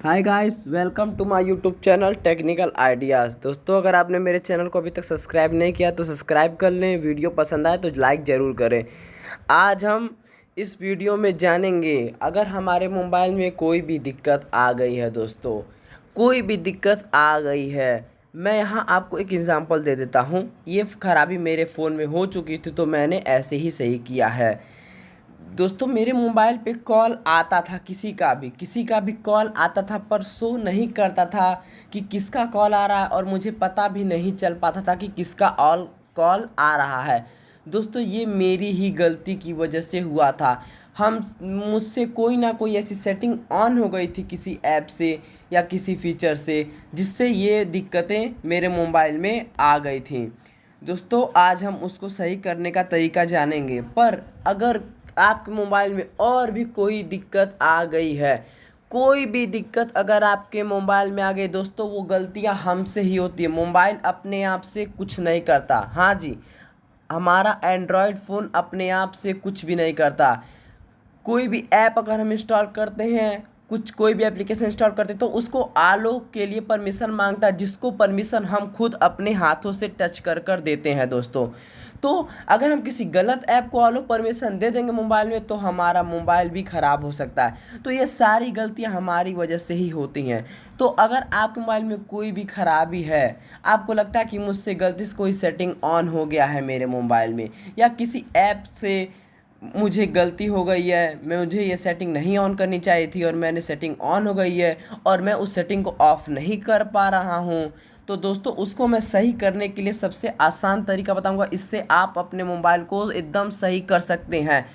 Hi guys, welcome to my YouTube channel technical ideas. दोस्तों, अगर आपने मेरे चैनल को अभी तक सब्सक्राइब नहीं किया तो सब्सक्राइब कर लें। वीडियो पसंद आए तो लाइक ज़रूर करें। आज हम इस वीडियो में जानेंगे, अगर हमारे मोबाइल में कोई भी दिक्कत आ गई है दोस्तों, कोई भी दिक्कत आ गई है। मैं यहाँ आपको एक एग्ज़ाम्पल दे देता हूँ। ये खराबी मेरे फ़ोन में हो चुकी थी तो मैंने ऐसे ही सही किया है। दोस्तों, मेरे मोबाइल पे कॉल आता था, किसी का भी कॉल आता था, पर शो नहीं करता था कि किसका कॉल आ रहा है, और मुझे पता भी नहीं चल पाता था कि किसका ऑल कॉल आ रहा है। दोस्तों, ये मेरी ही गलती की वजह से हुआ था। हम मुझसे कोई ना कोई ऐसी सेटिंग ऑन हो गई थी किसी ऐप से या किसी फीचर से, जिससे ये दिक्कतें मेरे मोबाइल में आ गई थी। दोस्तों, आज हम उसको सही करने का तरीका जानेंगे। पर अगर आपके मोबाइल में और भी कोई दिक्कत आ गई है, कोई भी दिक्कत अगर आपके मोबाइल में आ गई दोस्तों, वो गलतियां हमसे ही होती है। मोबाइल अपने आप से कुछ नहीं करता। हाँ जी, हमारा एंड्रॉयड फ़ोन अपने आप से कुछ भी नहीं करता। कोई भी ऐप अगर हम इंस्टॉल करते हैं, कोई भी एप्लीकेशन इंस्टॉल करते हैं, तो उसको आलो के लिए परमिशन मांगता है, जिसको परमिशन हम खुद अपने हाथों से टच कर कर देते हैं दोस्तों। तो अगर हम किसी गलत ऐप को आलो परमिशन दे देंगे मोबाइल में, तो हमारा मोबाइल भी ख़राब हो सकता है। तो ये सारी गलतियां हमारी वजह से ही होती हैं। तो अगर आपके मोबाइल में कोई भी ख़राबी है, आपको लगता है कि मुझसे गलती से कोई सेटिंग ऑन हो गया है मेरे मोबाइल में, या किसी ऐप से मुझे गलती हो गई है, मुझे ये सेटिंग नहीं ऑन करनी चाहिए थी और मैंने सेटिंग ऑन हो गई है, और मैं उस सेटिंग को ऑफ़ नहीं कर पा रहा हूँ, तो दोस्तों उसको मैं सही करने के लिए सबसे आसान तरीका बताऊंगा। इससे आप अपने मोबाइल को एकदम सही कर सकते हैं।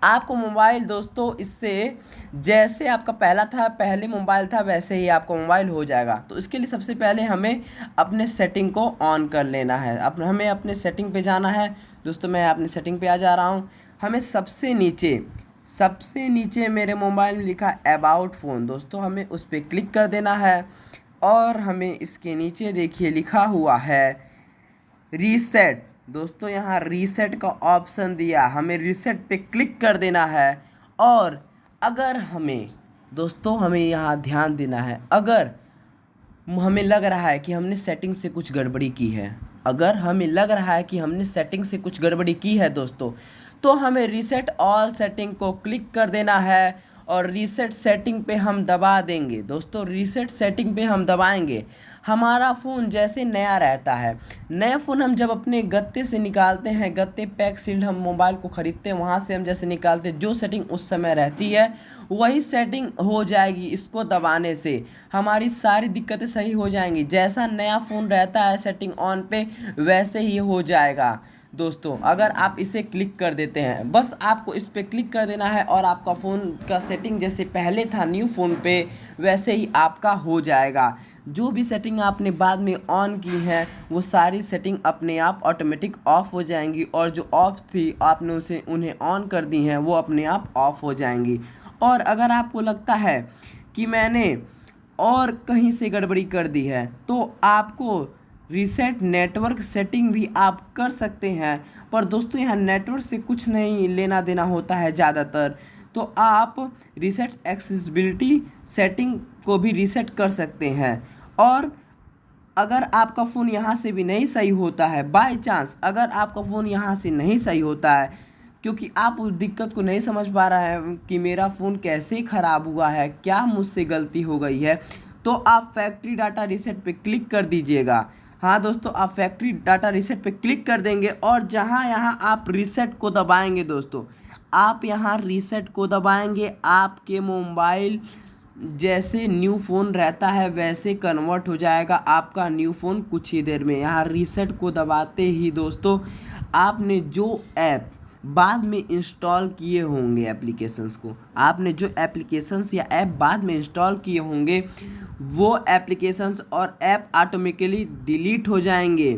आपको मोबाइल दोस्तों, इससे जैसे आपका पहले मोबाइल था वैसे ही आपका मोबाइल हो जाएगा। तो इसके लिए सबसे पहले हमें अपने सेटिंग को ऑन कर लेना है। हमें अपने सेटिंग पे जाना है। दोस्तों, मैं अपने सेटिंग पे आ जा रहा हूँ। हमें सबसे नीचे मेरे मोबाइल में लिखा अबाउट फ़ोन, दोस्तों हमें उस पर क्लिक कर देना है। और हमें इसके नीचे देखिए लिखा हुआ है रीसेट। दोस्तों, यहाँ रीसेट का ऑप्शन दिया, हमें रीसेट पे क्लिक कर देना है। और अगर हमें यहाँ ध्यान देना है, अगर हमें लग रहा है कि हमने सेटिंग से कुछ गड़बड़ी की है, दोस्तों, तो हमें रीसेट ऑल सेटिंग को क्लिक कर देना है। और रीसेट सेटिंग पे हम दबा देंगे। दोस्तों, रीसेट सेटिंग पे हम दबाएंगे, हमारा फ़ोन जैसे नया रहता है। नया फ़ोन हम जब अपने गत्ते से निकालते हैं, गत्ते पैक सील्ड हम मोबाइल को ख़रीदते हैं, वहाँ से हम जैसे निकालते हैं, जो सेटिंग उस समय रहती है वही सेटिंग हो जाएगी। इसको दबाने से हमारी सारी दिक्कतें सही हो जाएंगी। जैसा नया फ़ोन रहता है सेटिंग ऑन पे, वैसे ही हो जाएगा। दोस्तों, अगर आप इसे क्लिक कर देते हैं, बस आपको इस पर क्लिक कर देना है, और आपका फ़ोन का सेटिंग जैसे पहले था न्यू फ़ोन पे, वैसे ही आपका हो जाएगा। जो भी सेटिंग आपने बाद में ऑन की है, वो सारी सेटिंग अपने आप ऑटोमेटिक ऑफ़ हो जाएंगी, और जो ऑफ़ थी आपने उन्हें ऑन कर दी हैं, वो अपने आप ऑफ़ हो जाएंगी। और अगर आपको लगता है कि मैंने और कहीं से गड़बड़ी कर दी है, तो आपको रीसेट नेटवर्क सेटिंग भी आप कर सकते हैं। पर दोस्तों, यहाँ नेटवर्क से कुछ नहीं लेना देना होता है ज़्यादातर। तो आप रीसेट एक्सेसिबिलिटी सेटिंग को भी रीसेट कर सकते हैं। और अगर आपका फ़ोन यहाँ से भी नहीं सही होता है, बाय चांस अगर आपका फ़ोन यहाँ से नहीं सही होता है, क्योंकि आप उस दिक्कत को नहीं समझ पा रहे हैं कि मेरा फ़ोन कैसे ख़राब हुआ है, क्या मुझसे गलती हो गई है, तो आप फैक्ट्री डाटा रीसेट पे क्लिक कर दीजिएगा। हाँ दोस्तों, आप फैक्ट्री डाटा रीसेट पे क्लिक कर देंगे, और यहाँ आप रीसेट को दबाएंगे। दोस्तों, आप यहाँ रीसेट को दबाएंगे, आपके मोबाइल जैसे न्यू फ़ोन रहता है वैसे कन्वर्ट हो जाएगा आपका न्यू फ़ोन कुछ ही देर में। यहाँ रीसेट को दबाते ही दोस्तों, आपने जो ऐप बाद में इंस्टॉल किए होंगे, आपने जो एप्लीकेशंस या ऐप बाद में इंस्टॉल किए होंगे, वो एप्लीकेशंस और ऐप ऑटोमेटिकली डिलीट हो जाएंगे,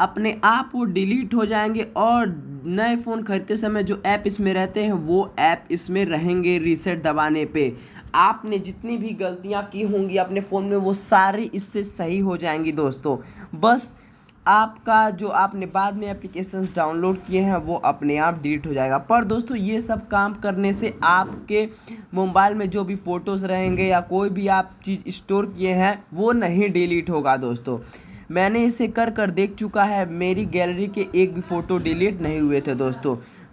अपने आप वो डिलीट हो जाएंगे। और नए फ़ोन खरीदते समय जो ऐप इसमें रहते हैं, वो ऐप इसमें रहेंगे। रीसेट दबाने पे आपने जितनी भी गलतियां की होंगी अपने फ़ोन में, वो सारी इससे सही हो जाएंगी। दोस्तों, बस आपका जो आपने बाद में एप्लीकेशंस डाउनलोड किए हैं वो अपने आप डिलीट हो जाएगा। पर दोस्तों ये सब काम करने से आपके मोबाइल में जो भी फ़ोटोज़ रहेंगे या कोई भी आप चीज़ स्टोर किए हैं वो नहीं डिलीट होगा दोस्तों। मैंने इसे कर कर देख चुका है, मेरी गैलरी के एक भी फ़ोटो डिलीट नहीं हुए थे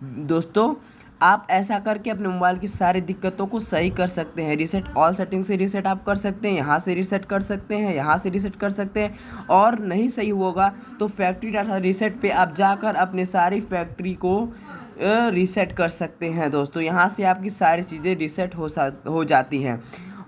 दोस्तों। आप ऐसा करके अपने मोबाइल की सारी दिक्कतों को सही कर सकते हैं। रीसेट ऑल सेटिंग से रीसेट आप कर सकते हैं, यहाँ से रीसेट कर सकते हैं, यहाँ से रीसेट कर सकते हैं। और नहीं सही होगा तो फैक्ट्री डाटा रीसेट पे आप जाकर अपने सारी फैक्ट्री को रीसेट कर सकते हैं दोस्तों। यहाँ से आपकी सारी चीज़ें रीसेट हो जाती हैं।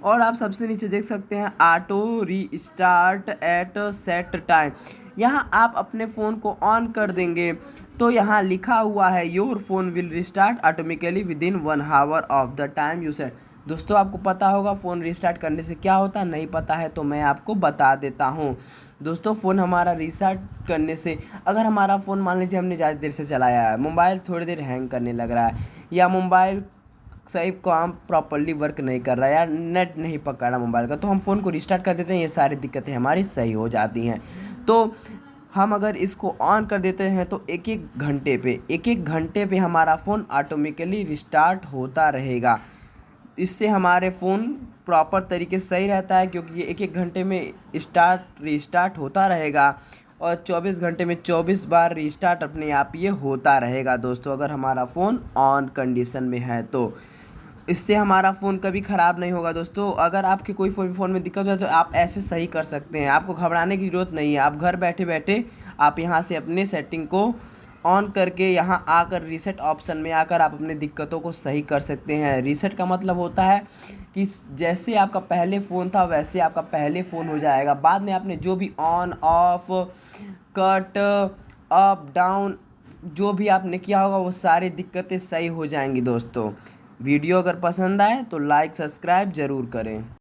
और आप सबसे नीचे देख सकते हैं auto restart at set time. यहाँ आप अपने फ़ोन को ऑन कर देंगे तो यहाँ लिखा हुआ है your phone will restart automatically with in 1 hour of the time you set. दोस्तों आपको पता होगा फ़ोन रिस्टार्ट करने से क्या होता है, नहीं पता है तो मैं आपको बता देता हूँ। दोस्तों फ़ोन हमारा रिस्टार्ट करने से, अगर हमारा फ़ोन मान लीजिए हमने ज़्यादा देर से चलाया है, मोबाइल थोड़ी देर हैंग करने लग रहा है या मोबाइल सही काम प्रॉपर्ली वर्क नहीं कर रहा है या नेट नहीं पकड़ रहा मोबाइल का, तो हम फ़ोन को रिस्टार्ट कर देते हैं, ये सारी दिक्कतें हमारी सही हो जाती हैं। तो हम अगर इसको ऑन कर देते हैं तो एक एक घंटे पे हमारा फ़ोन ऑटोमेटिकली रिस्टार्ट होता रहेगा। इससे हमारे फ़ोन प्रॉपर तरीके से सही रहता है, क्योंकि ये एक घंटे में रिस्टार्ट होता रहेगा और 24 घंटे में 24 बार रिस्टार्ट अपने आप ये होता रहेगा दोस्तों, अगर हमारा फ़ोन ऑन कंडीशन में है तो। इससे हमारा फ़ोन कभी ख़राब नहीं होगा दोस्तों। अगर आपके कोई फ़ोन में दिक्कत हो तो आप ऐसे सही कर सकते हैं, आपको घबराने की ज़रूरत नहीं है। आप घर बैठे बैठे आप यहाँ से अपने सेटिंग को ऑन करके यहाँ आकर रीसेट ऑप्शन में आकर आप अपनी दिक्कतों को सही कर सकते हैं। रीसेट का मतलब होता है कि जैसे आपका पहले फ़ोन था वैसे आपका पहले फ़ोन हो जाएगा। बाद में आपने जो भी on off cut up down जो भी आपने किया होगा वो सारी दिक्कतें सही हो जाएंगी दोस्तों। वीडियो अगर पसंद आए तो लाइक सब्सक्राइब ज़रूर करें।